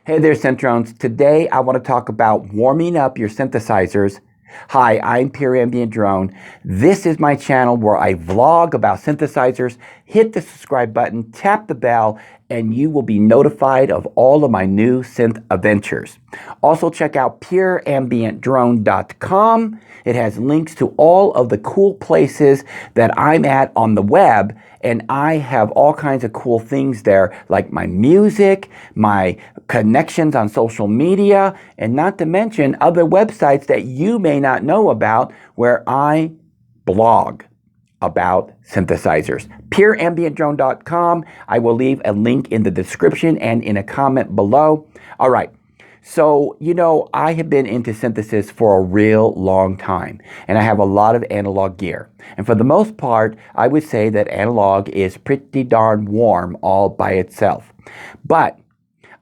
Hey there, Synthrones. Today I want to talk about warming up your synthesizers. Hi, I'm Pure Ambient Drone. This is my channel where I vlog about synthesizers. Hit the subscribe button, tap the bell, and you will be notified of all of my new synth adventures. Also check out pureambientdrone.com. It has links to all of the cool places that I'm at on the web, and I have all kinds of cool things there, like my music, my connections on social media, and not to mention other websites that you may not know about where I blog about synthesizers. pureambientdrone.com. I will leave a link in the description and in a comment below. All right. So, I have been into synthesis for a real long time, and I have a lot of analog gear. And for the most part, I would say that analog is pretty darn warm all by itself. But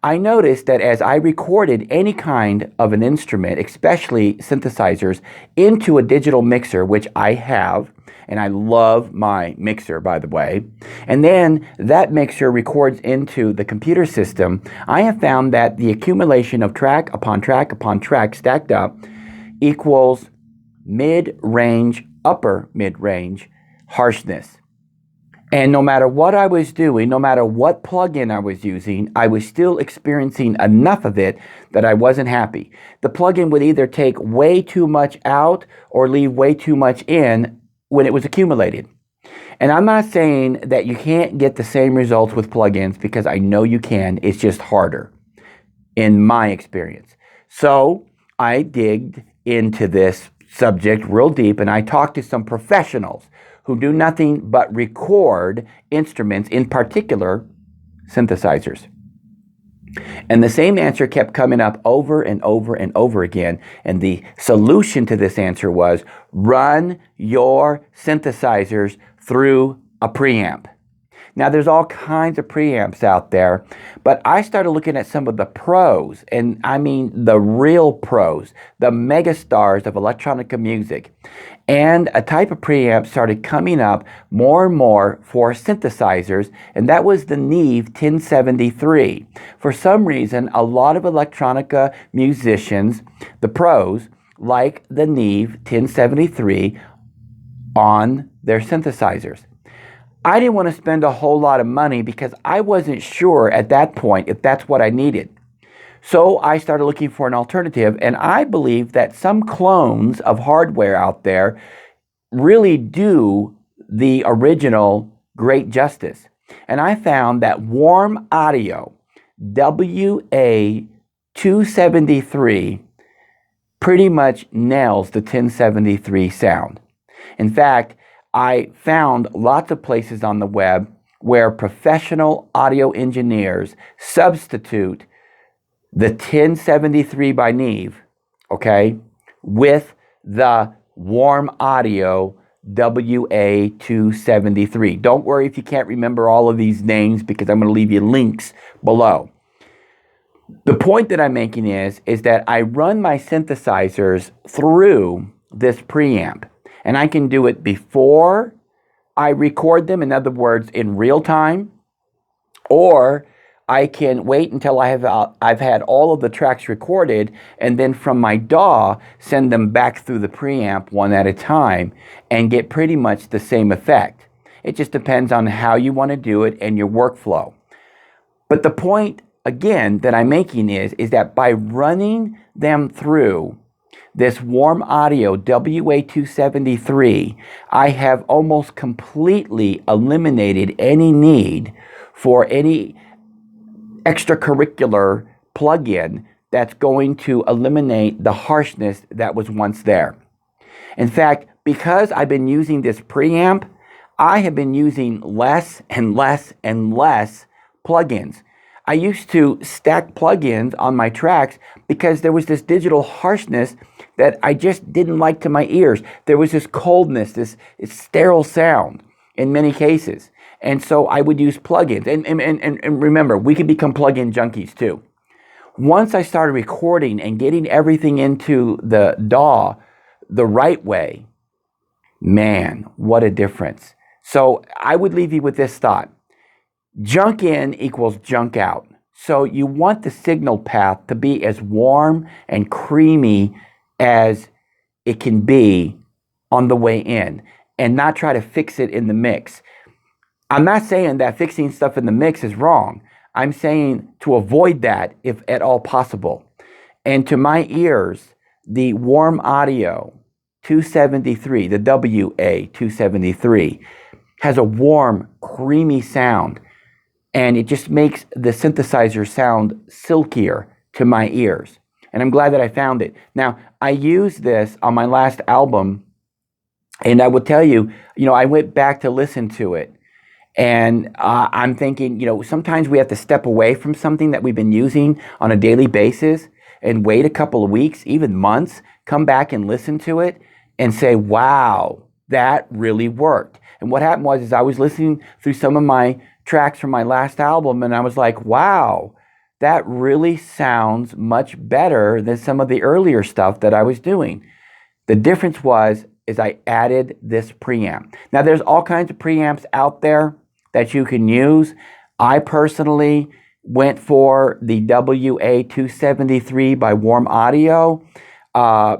I noticed that as I recorded any kind of an instrument, especially synthesizers, into a digital mixer, which I have, and I love my mixer, by the way, and then that mixer records into the computer system, I have found that the accumulation of track upon track upon track stacked up equals mid-range, upper mid-range harshness. And no matter what I was doing, no matter what plugin I was using, I was still experiencing enough of it that I wasn't happy. The plugin would either take way too much out or leave way too much in when it was accumulated. And I'm not saying that you can't get the same results with plugins, because I know you can. It's just harder in my experience. So I digged into this subject real deep, and I talked to some professionals who do nothing but record instruments, in particular synthesizers. And the same answer kept coming up over and over and over again. And the solution to this answer was run your synthesizers through a preamp. Now, there's all kinds of preamps out there, but I started looking at some of the pros, and I mean the real pros, the megastars of electronica music. And a type of preamp started coming up more and more for synthesizers, and that was the Neve 1073. For some reason, a lot of electronica musicians, the pros, like the Neve 1073 on their synthesizers. I didn't want to spend a whole lot of money because I wasn't sure at that point if that's what I needed. So I started looking for an alternative, and I believe that some clones of hardware out there really do the original great justice. And I found that Warm Audio WA273 pretty much nails the 1073 sound. In fact, I found lots of places on the web where professional audio engineers substitute the 1073 by Neve, okay, with the Warm Audio WA273. Don't worry if you can't remember all of these names, because I'm going to leave you links below. The point that I'm making is that I run my synthesizers through this preamp. And I can do it before I record them, in other words, in real time, or I can wait until I've had all of the tracks recorded, and then from my DAW, send them back through the preamp one at a time and get pretty much the same effect. It just depends on how you want to do it and your workflow. But the point, again, that I'm making is that by running them through this Warm Audio WA273, I have almost completely eliminated any need for any extracurricular plugin that's going to eliminate the harshness that was once there. In fact, because I've been using this preamp, I have been using less and less and less plugins. I used to stack plugins on my tracks because there was this digital harshness that I just didn't like to my ears. There was this coldness, this sterile sound in many cases. And so I would use plugins. And remember, we can become plugin junkies too. Once I started recording and getting everything into the DAW the right way, man, what a difference. So I would leave you with this thought. Junk in equals junk out. So you want the signal path to be as warm and creamy as it can be on the way in, and not try to fix it in the mix. I'm not saying that fixing stuff in the mix is wrong. I'm saying to avoid that if at all possible. And to my ears, the Warm Audio 273, the WA273, has a warm, creamy sound, and it just makes the synthesizer sound silkier to my ears. And I'm glad that I found it. Now, I used this on my last album, and I will tell you, I went back to listen to it. And I'm thinking, sometimes we have to step away from something that we've been using on a daily basis and wait a couple of weeks, even months, come back and listen to it and say, wow, that really worked. And what happened was I was listening through some of my tracks from my last album, and I was like, wow, that really sounds much better than some of the earlier stuff that I was doing. The difference is I added this preamp. Now, there's all kinds of preamps out there that you can use. I personally went for the WA273 by Warm Audio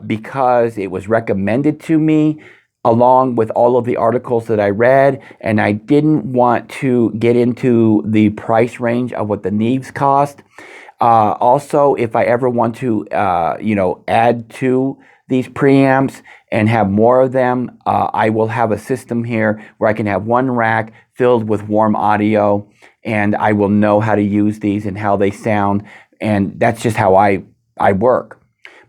because it was recommended to me along with all of the articles that I read, and I didn't want to get into the price range of what the Neves cost. Also, if I ever want to, add to these preamps and have more of them, I will have a system here where I can have one rack filled with Warm Audio, and I will know how to use these and how they sound, and that's just how I work.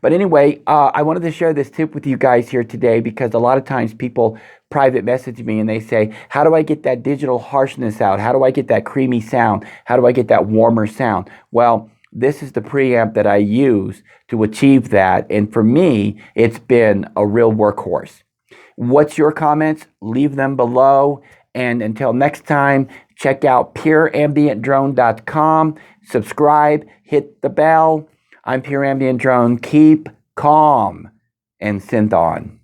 But anyway, I wanted to share this tip with you guys here today because a lot of times people private message me and they say, how do I get that digital harshness out? How do I get that creamy sound? How do I get that warmer sound? Well, this is the preamp that I use to achieve that. And for me, it's been a real workhorse. What's your comments? Leave them below. And until next time, check out pureambientdrone.com. Subscribe, hit the bell. I'm Pure Ambient Drone. Keep calm and synth on.